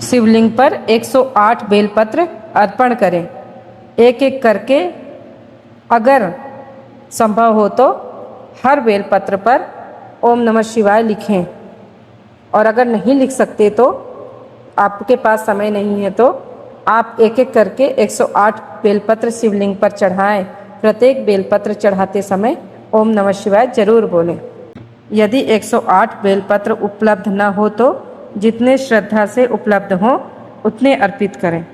शिवलिंग पर 108 बेलपत्र अर्पण करें। एक एक करके अगर संभव हो तो हर बेलपत्र पर ओम नमः शिवाय लिखें, और अगर नहीं लिख सकते तो आपके पास समय नहीं है तो आप एक एक करके 108 बेलपत्र शिवलिंग पर चढ़ाएं। प्रत्येक बेलपत्र चढ़ाते समय ओम नमः शिवाय जरूर बोलें। यदि 108 बेलपत्र उपलब्ध न हो तो जितने श्रद्धा से उपलब्ध हों उतने अर्पित करें।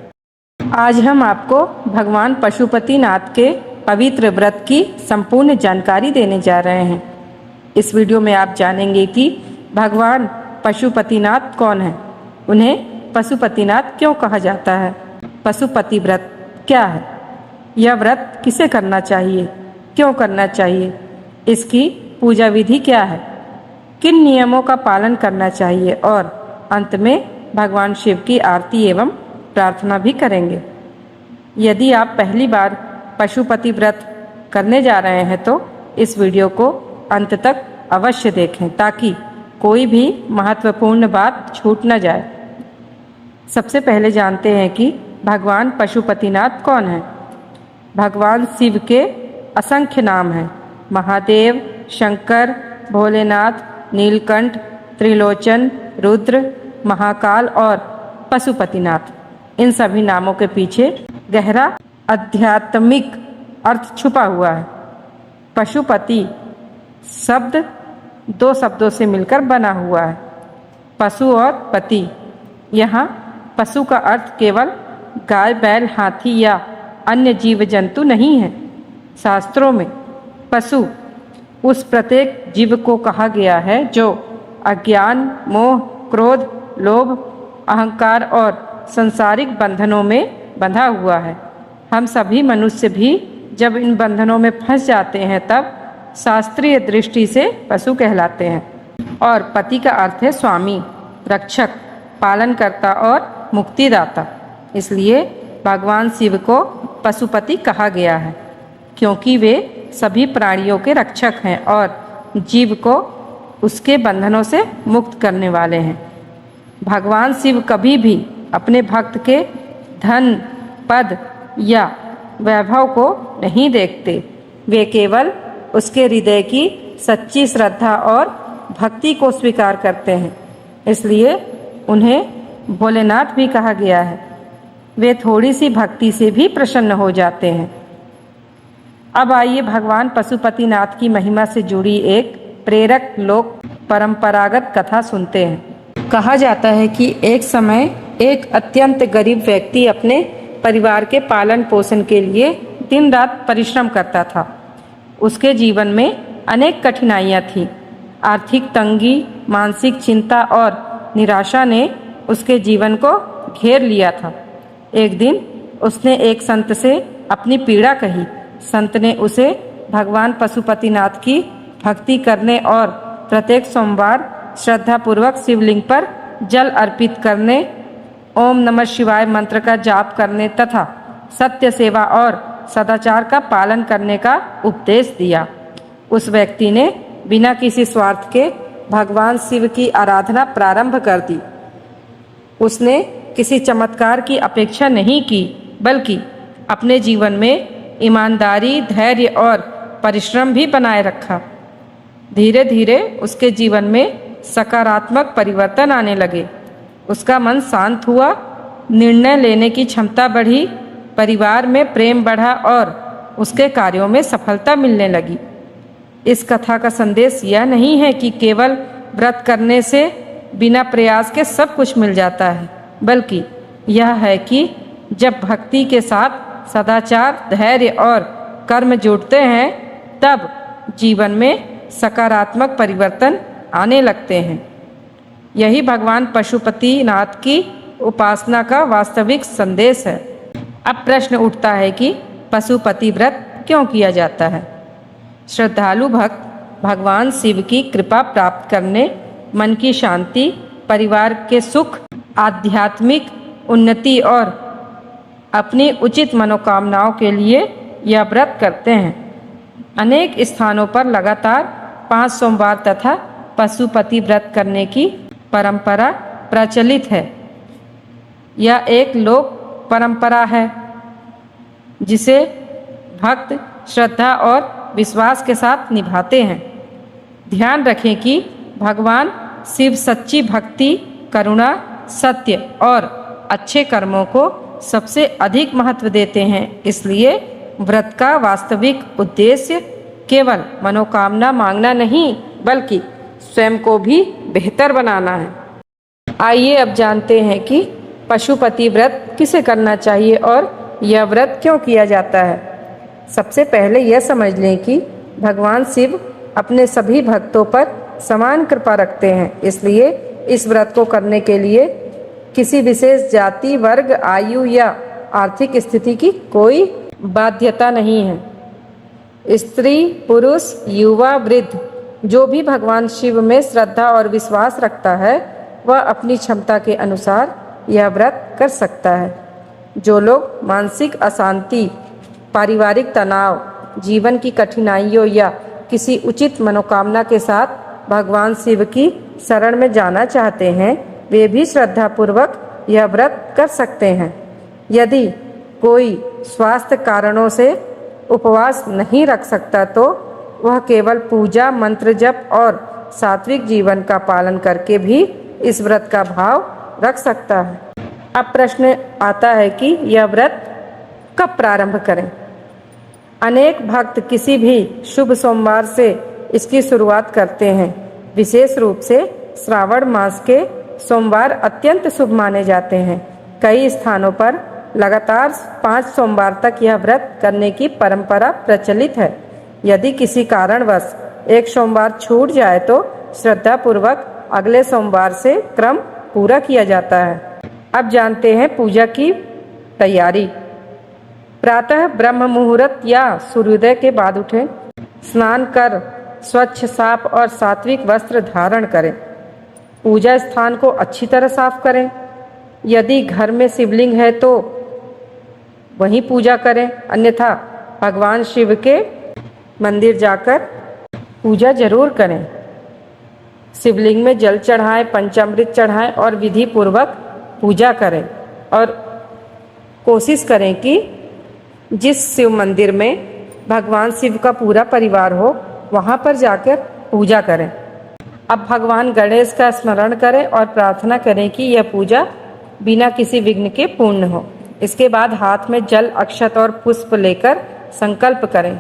आज हम आपको भगवान पशुपतिनाथ के पवित्र व्रत की संपूर्ण जानकारी देने जा रहे हैं। इस वीडियो में आप जानेंगे कि भगवान पशुपतिनाथ कौन है, उन्हें पशुपतिनाथ क्यों कहा जाता है, पशुपति व्रत क्या है, यह व्रत किसे करना चाहिए, क्यों करना चाहिए, इसकी पूजा विधि क्या है, किन नियमों का पालन करना चाहिए, और अंत में भगवान शिव की आरती एवं प्रार्थना भी करेंगे। यदि आप पहली बार पशुपति व्रत करने जा रहे हैं तो इस वीडियो को अंत तक अवश्य देखें ताकि कोई भी महत्वपूर्ण बात छूट न जाए। सबसे पहले जानते हैं कि भगवान पशुपतिनाथ कौन है। भगवान शिव के असंख्य नाम हैं। महादेव, शंकर, भोलेनाथ, नीलकंठ, त्रिलोचन, रुद्र, महाकाल और पशुपतिनाथ। इन सभी नामों के पीछे गहरा आध्यात्मिक अर्थ छुपा हुआ है। पशुपति शब्द दो शब्दों से मिलकर बना हुआ है, पशु और पति। यहाँ पशु का अर्थ केवल गाय, बैल, हाथी या अन्य जीव जंतु नहीं है। शास्त्रों में पशु उस प्रत्येक जीव को कहा गया है जो अज्ञान, मोह, क्रोध, लोभ, अहंकार और सांसारिक बंधनों में बंधा हुआ है। हम सभी मनुष्य भी जब इन बंधनों में फंस जाते हैं तब शास्त्रीय दृष्टि से पशु कहलाते हैं। और पति का अर्थ है स्वामी, रक्षक, पालनकर्ता और मुक्तिदाता। इसलिए भगवान शिव को पशुपति कहा गया है क्योंकि वे सभी प्राणियों के रक्षक हैं और जीव को उसके बंधनों से मुक्त करने वाले हैं। भगवान शिव कभी भी अपने भक्त के धन, पद या वैभव को नहीं देखते। वे केवल उसके हृदय की सच्ची श्रद्धा और भक्ति को स्वीकार करते हैं। इसलिए उन्हें भोलेनाथ भी कहा गया है। वे थोड़ी सी भक्ति से भी प्रसन्न हो जाते हैं। अब आइए भगवान पशुपतिनाथ की महिमा से जुड़ी एक प्रेरक लोक परंपरागत कथा सुनते हैं। कहा जाता है कि एक समय एक अत्यंत गरीब व्यक्ति अपने परिवार के पालन पोषण के लिए दिन रात परिश्रम करता था। उसके जीवन में अनेक कठिनाइयाँ थीं। आर्थिक तंगी, मानसिक चिंता और निराशा ने उसके जीवन को घेर लिया था। एक दिन उसने एक संत से अपनी पीड़ा कही। संत ने उसे भगवान पशुपतिनाथ की भक्ति करने और प्रत्येक सोमवार श्रद्धापूर्वक शिवलिंग पर जल अर्पित करने, ओम नमः शिवाय मंत्र का जाप करने तथा सत्य सेवा और सदाचार का पालन करने का उपदेश दिया। उस व्यक्ति ने बिना किसी स्वार्थ के भगवान शिव की आराधना प्रारंभ कर दी। उसने किसी चमत्कार की अपेक्षा नहीं की, बल्कि अपने जीवन में ईमानदारी, धैर्य और परिश्रम भी बनाए रखा। धीरे धीरे उसके जीवन में सकारात्मक परिवर्तन आने लगे। उसका मन शांत हुआ, निर्णय लेने की क्षमता बढ़ी, परिवार में प्रेम बढ़ा और उसके कार्यों में सफलता मिलने लगी। इस कथा का संदेश यह नहीं है कि केवल व्रत करने से बिना प्रयास के सब कुछ मिल जाता है, बल्कि यह है कि जब भक्ति के साथ सदाचार, धैर्य और कर्म जुड़ते हैं तब जीवन में सकारात्मक परिवर्तन आने लगते हैं। यही भगवान पशुपतिनाथ की उपासना का वास्तविक संदेश है। अब प्रश्न उठता है कि पशुपति व्रत क्यों किया जाता है। श्रद्धालु भक्त भगवान शिव की कृपा प्राप्त करने, मन की शांति, परिवार के सुख, आध्यात्मिक उन्नति और अपनी उचित मनोकामनाओं के लिए यह व्रत करते हैं। अनेक स्थानों पर लगातार 5 सोमवार तथा पशुपति व्रत करने की परंपरा प्रचलित है। यह एक लोक परंपरा है जिसे भक्त श्रद्धा और विश्वास के साथ निभाते हैं। ध्यान रखें कि भगवान शिव सच्ची भक्ति, करुणा, सत्य और अच्छे कर्मों को सबसे अधिक महत्व देते हैं। इसलिए व्रत का वास्तविक उद्देश्य केवल मनोकामना मांगना नहीं, बल्कि स्वयं को भी बेहतर बनाना है। आइए अब जानते हैं कि पशुपति व्रत किसे करना चाहिए और यह व्रत क्यों किया जाता है। सबसे पहले यह समझ लें कि भगवान शिव अपने सभी भक्तों पर समान कृपा रखते हैं, इसलिए इस व्रत को करने के लिए किसी विशेष जाति, वर्ग, आयु या आर्थिक स्थिति की कोई बाध्यता नहीं है। स्त्री, पुरुष, युवा, वृद्ध, जो भी भगवान शिव में श्रद्धा और विश्वास रखता है वह अपनी क्षमता के अनुसार यह व्रत कर सकता है। जो लोग मानसिक अशांति, पारिवारिक तनाव, जीवन की कठिनाइयों या किसी उचित मनोकामना के साथ भगवान शिव की शरण में जाना चाहते हैं, वे भी श्रद्धापूर्वक यह व्रत कर सकते हैं। यदि कोई स्वास्थ्य कारणों से उपवास नहीं रख सकता तो वह केवल पूजा, मंत्र जप और सात्विक जीवन का पालन करके भी इस व्रत का भाव रख सकता है। अब प्रश्न आता है कि यह व्रत कब प्रारंभ करें। अनेक भक्त किसी भी शुभ सोमवार से इसकी शुरुआत करते हैं। विशेष रूप से श्रावण मास के सोमवार अत्यंत शुभ माने जाते हैं। कई स्थानों पर लगातार 5 सोमवार तक यह व्रत करने की परंपरा प्रचलित है। यदि किसी कारणवश एक सोमवार छूट जाए तो श्रद्धापूर्वक अगले सोमवार से क्रम पूरा किया जाता है। अब जानते हैं पूजा की तैयारी। प्रातः ब्रह्म मुहूर्त या सूर्योदय के बाद उठें, स्नान कर स्वच्छ, साफ और सात्विक वस्त्र धारण करें। पूजा स्थान को अच्छी तरह साफ करें। यदि घर में शिवलिंग है तो वहीं पूजा करें, अन्यथा भगवान शिव के मंदिर जाकर पूजा जरूर करें। शिवलिंग में जल चढ़ाएं, पंचामृत चढ़ाएं और विधि पूर्वक पूजा करें। और कोशिश करें कि जिस शिव मंदिर में भगवान शिव का पूरा परिवार हो वहाँ पर जाकर पूजा करें। अब भगवान गणेश का स्मरण करें और प्रार्थना करें कि यह पूजा बिना किसी विघ्न के पूर्ण हो। इसके बाद हाथ में जल, अक्षत और पुष्प लेकर संकल्प करें,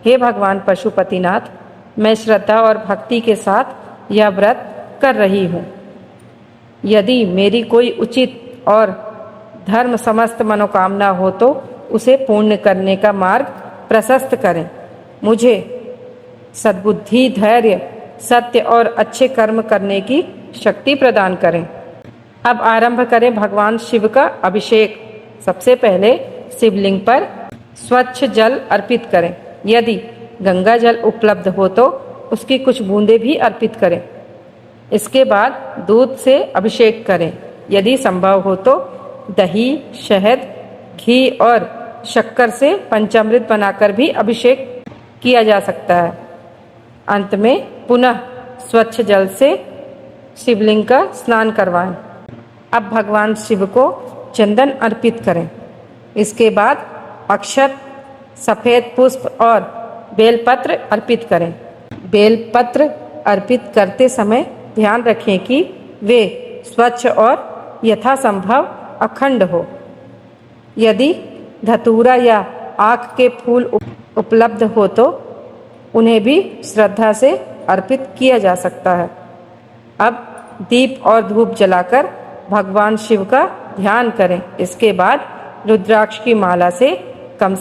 हे भगवान पशुपतिनाथ, मैं श्रद्धा और भक्ति के साथ यह व्रत कर रही हूँ। यदि मेरी कोई उचित और धर्म समस्त मनोकामना हो तो उसे पूर्ण करने का मार्ग प्रशस्त करें। मुझे सद्बुद्धि, धैर्य, सत्य और अच्छे कर्म करने की शक्ति प्रदान करें। अब आरंभ करें भगवान शिव का अभिषेक। सबसे पहले शिवलिंग पर स्वच्छ जल अर्पित करें। यदि गंगा जल उपलब्ध हो तो उसकी कुछ बूंदें भी अर्पित करें। इसके बाद दूध से अभिषेक करें। यदि संभव हो तो दही, शहद, घी और शक्कर से पंचामृत बनाकर भी अभिषेक किया जा सकता है। अंत में पुनः स्वच्छ जल से शिवलिंग का स्नान करवाएं। अब भगवान शिव को चंदन अर्पित करें। इसके बाद अक्षत, सफ़ेद पुष्प और बेलपत्र अर्पित करें। बेलपत्र अर्पित करते समय ध्यान रखें कि वे स्वच्छ और यथासंभव अखंड हो। यदि धतूरा या आक के फूल उपलब्ध हो तो उन्हें भी श्रद्धा से अर्पित किया जा सकता है। अब दीप और धूप जलाकर भगवान शिव का ध्यान करें। इसके बाद रुद्राक्ष की माला से कम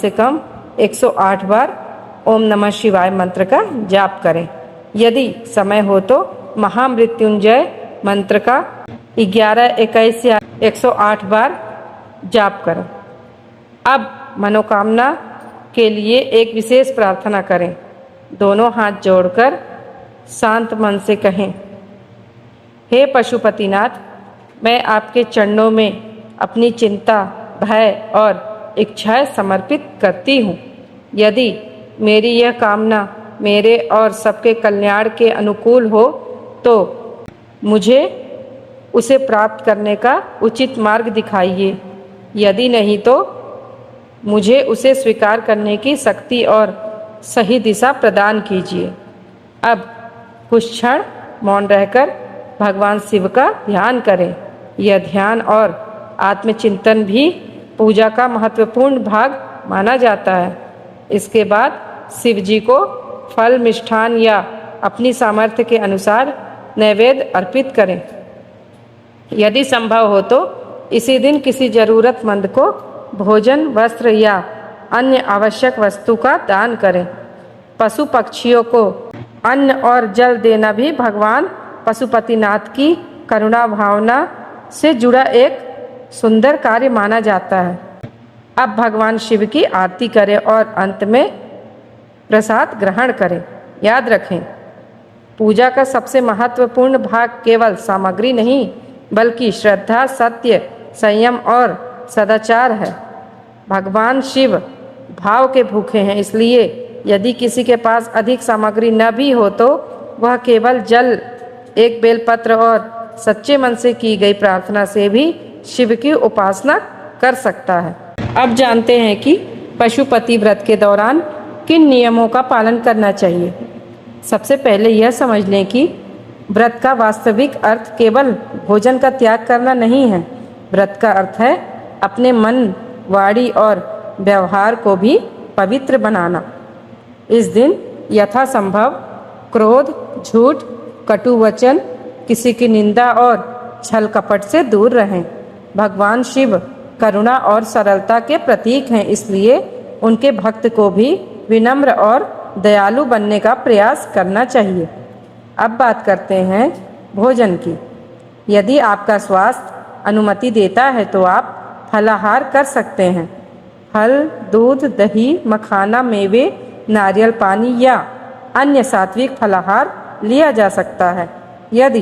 108 बार ओम नमः शिवाय मंत्र का जाप करें। यदि समय हो तो महामृत्युंजय मंत्र का 11, 21 या 108 बार जाप करें। अब मनोकामना के लिए एक विशेष प्रार्थना करें। दोनों हाथ जोड़कर शांत मन से कहें, हे पशुपतिनाथ, मैं आपके चरणों में अपनी चिंता, भय और इच्छाएं समर्पित करती हूँ। यदि मेरी यह कामना मेरे और सबके कल्याण के अनुकूल हो तो मुझे उसे प्राप्त करने का उचित मार्ग दिखाइए। यदि नहीं तो मुझे उसे स्वीकार करने की शक्ति और सही दिशा प्रदान कीजिए। अब कुछ क्षण मौन रहकर भगवान शिव का ध्यान करें। यह ध्यान और आत्मचिंतन भी पूजा का महत्वपूर्ण भाग माना जाता है। इसके बाद शिव जी को फल, मिष्ठान या अपनी सामर्थ्य के अनुसार नैवेद्य अर्पित करें। यदि संभव हो तो इसी दिन किसी जरूरतमंद को भोजन, वस्त्र या अन्य आवश्यक वस्तु का दान करें। पशु पक्षियों को अन्न और जल देना भी भगवान पशुपतिनाथ की करुणा भावना से जुड़ा एक सुंदर कार्य माना जाता है। अब भगवान शिव की आरती करें और अंत में प्रसाद ग्रहण करें। याद रखें, पूजा का सबसे महत्वपूर्ण भाग केवल सामग्री नहीं बल्कि श्रद्धा, सत्य, संयम और सदाचार है। भगवान शिव भाव के भूखे हैं, इसलिए यदि किसी के पास अधिक सामग्री न भी हो तो वह केवल जल, एक बेलपत्र और सच्चे मन से की गई प्रार्थना से भी शिव की उपासना कर सकता है। अब जानते हैं कि पशुपति व्रत के दौरान किन नियमों का पालन करना चाहिए। सबसे पहले यह समझ लें कि व्रत का वास्तविक अर्थ केवल भोजन का त्याग करना नहीं है। व्रत का अर्थ है अपने मन, वाणी और व्यवहार को भी पवित्र बनाना। इस दिन यथासंभव क्रोध, झूठ, कटु वचन, किसी की निंदा और छल कपट से दूर रहें। भगवान शिव करुणा और सरलता के प्रतीक हैं, इसलिए उनके भक्त को भी विनम्र और दयालु बनने का प्रयास करना चाहिए। अब बात करते हैं भोजन की। यदि आपका स्वास्थ्य अनुमति देता है तो आप फलाहार कर सकते हैं। फल, दूध, दही, मखाना, मेवे, नारियल पानी या अन्य सात्विक फलाहार लिया जा सकता है। यदि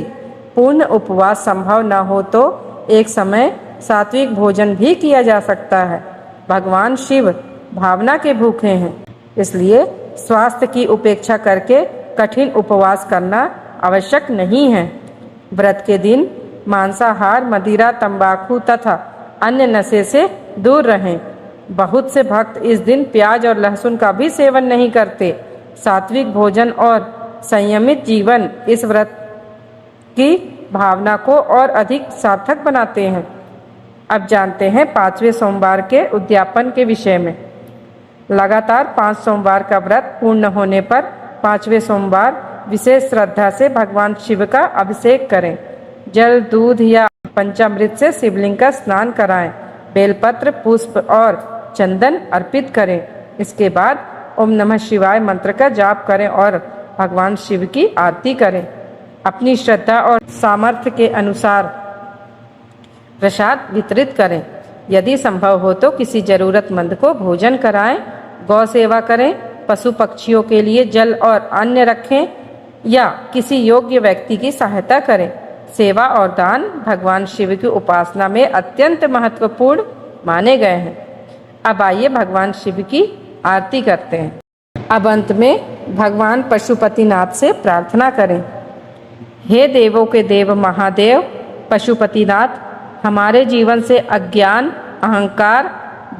पूर्ण उपवास संभव न हो तो एक समय सात्विक भोजन भी किया जा सकता है। भगवान शिव भावना के भूखे हैं, इसलिए स्वास्थ्य की उपेक्षा करके कठिन उपवास करना आवश्यक नहीं है। व्रत के दिन मांसाहार, मदिरा, तंबाकू तथा अन्य नशे से दूर रहें। बहुत से भक्त इस दिन प्याज और लहसुन का भी सेवन नहीं करते। सात्विक भोजन और संयमित जीवन इस व्रत की भावना को और अधिक सार्थक बनाते हैं। अब जानते हैं 5वें सोमवार के उद्यापन के विषय में। लगातार 5 सोमवार का व्रत पूर्ण होने पर 5वें सोमवार विशेष श्रद्धा से भगवान शिव का अभिषेक करें। जल, दूध या पंचामृत से शिवलिंग का स्नान कराएं। बेलपत्र, पुष्प और चंदन अर्पित करें। इसके बाद ओम नमः शिवाय मंत्र का जाप करें और भगवान शिव की आरती करें। अपनी श्रद्धा और सामर्थ्य के अनुसार प्रसाद वितरित करें। यदि संभव हो तो किसी जरूरतमंद को भोजन कराएं। गौ सेवा करें। पशु पक्षियों के लिए जल और अन्न रखें या किसी योग्य व्यक्ति की सहायता करें। सेवा और दान भगवान शिव की उपासना में अत्यंत महत्वपूर्ण माने गए हैं। अब आइए भगवान शिव की आरती करते हैं। अब अंत में भगवान पशुपतिनाथ से प्रार्थना करें। हे देवों के देव महादेव पशुपतिनाथ, हमारे जीवन से अज्ञान, अहंकार,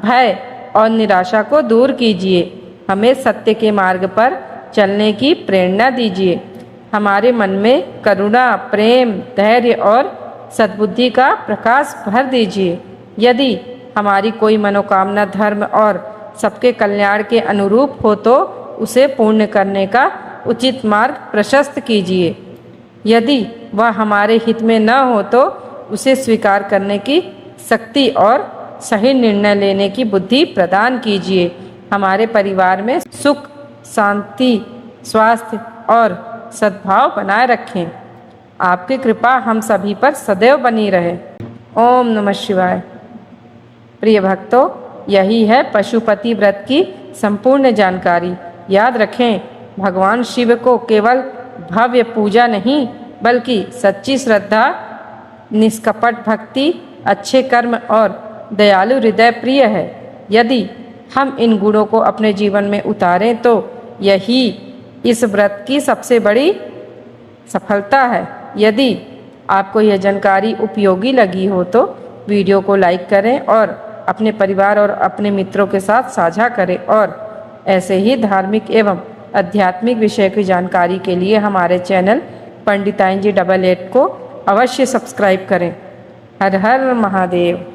भय और निराशा को दूर कीजिए। हमें सत्य के मार्ग पर चलने की प्रेरणा दीजिए। हमारे मन में करुणा, प्रेम, धैर्य और सद्बुद्धि का प्रकाश भर दीजिए। यदि हमारी कोई मनोकामना धर्म और सबके कल्याण के अनुरूप हो तो उसे पूर्ण करने का उचित मार्ग प्रशस्त कीजिए। यदि वह हमारे हित में न हो तो उसे स्वीकार करने की शक्ति और सही निर्णय लेने की बुद्धि प्रदान कीजिए। हमारे परिवार में सुख, शांति, स्वास्थ्य और सद्भाव बनाए रखें। आपकी कृपा हम सभी पर सदैव बनी रहे। ओम नमः शिवाय। प्रिय भक्तों, यही है पशुपति व्रत की संपूर्ण जानकारी। याद रखें, भगवान शिव को केवल भव्य पूजा नहीं बल्कि सच्ची श्रद्धा, निष्कपट भक्ति, अच्छे कर्म और दयालु हृदय प्रिय है। यदि हम इन गुणों को अपने जीवन में उतारें तो यही इस व्रत की सबसे बड़ी सफलता है। यदि आपको यह जानकारी उपयोगी लगी हो तो वीडियो को लाइक करें और अपने परिवार और अपने मित्रों के साथ साझा करें और ऐसे ही धार्मिक एवं आध्यात्मिक विषय की जानकारी के लिए हमारे चैनल पंडिताइन जी 88 को अवश्य सब्सक्राइब करें। हर हर महादेव।